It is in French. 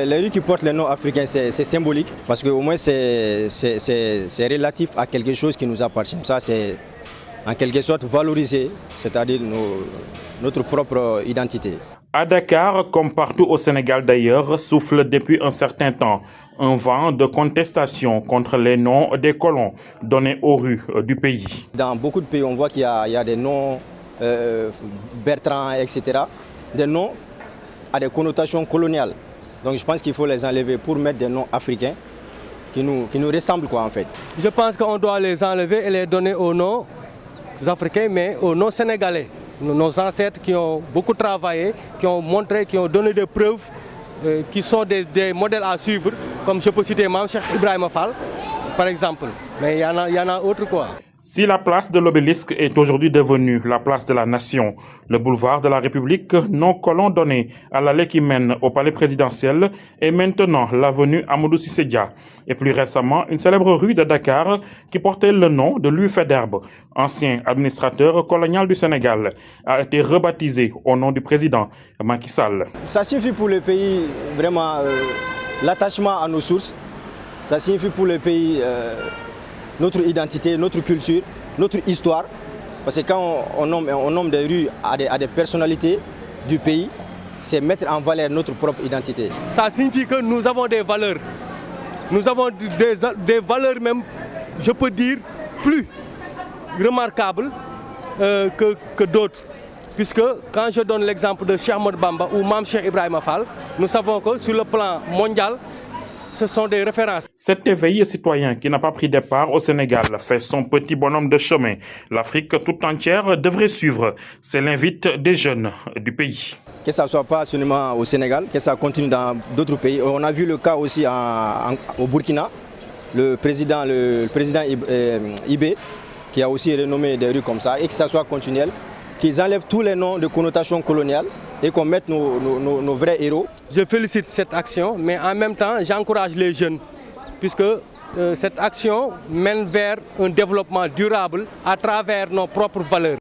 Les rues qui portent les noms africains, c'est symbolique parce qu'au moins c'est relatif à quelque chose qui nous appartient. Ça, c'est en quelque sorte valoriser, c'est-à-dire notre propre identité. À Dakar, comme partout au Sénégal d'ailleurs, souffle depuis un certain temps un vent de contestation contre les noms des colons donnés aux rues du pays. Dans beaucoup de pays, on voit qu'il y a des noms Bertrand, etc. Des noms à des connotations coloniales. Donc je pense qu'il faut les enlever pour mettre des noms africains qui nous ressemblent en fait. Je pense qu'on doit les enlever et les donner aux noms africains, mais aux noms sénégalais. Nos ancêtres qui ont beaucoup travaillé, qui ont montré, qui ont donné des preuves, qui sont des modèles à suivre, comme je peux citer Mame Cheikh Ibrahima Fall, par exemple. Mais il y en a autres quoi. Si la place de l'Obélisque est aujourd'hui devenue la place de la Nation, le boulevard de la République, nom colon donné à l'allée qui mène au palais présidentiel, est maintenant l'avenue Amadou Cissé Dia. Et plus récemment, une célèbre rue de Dakar qui portait le nom de Louis Faidherbe, ancien administrateur colonial du Sénégal, a été rebaptisée au nom du président Macky Sall. Ça signifie pour le pays vraiment l'attachement à nos sources. Ça signifie pour le pays notre identité, notre culture, notre histoire. Parce que quand on nomme des rues à des personnalités du pays, c'est mettre en valeur notre propre identité. Ça signifie que nous avons des valeurs. Nous avons des valeurs même, je peux dire, plus remarquables que d'autres. Puisque quand je donne l'exemple de Cheikh Ahmadou Bamba ou Mame Cheikh Ibrahima Fall, nous savons que sur le plan mondial, ce sont des références. Cet éveil citoyen qui n'a pas pris départ au Sénégal fait son petit bonhomme de chemin. L'Afrique tout entière devrait suivre. C'est l'invite des jeunes du pays. Que ça ne soit pas seulement au Sénégal, que ça continue dans d'autres pays. On a vu le cas aussi au Burkina, le président Ibé, qui a aussi renommé des rues comme ça, et que ça soit continuel. Qu'ils enlèvent tous les noms de connotation coloniale et qu'on mette nos vrais héros. Je félicite cette action, mais en même temps, j'encourage les jeunes, puisque cette action mène vers un développement durable à travers nos propres valeurs.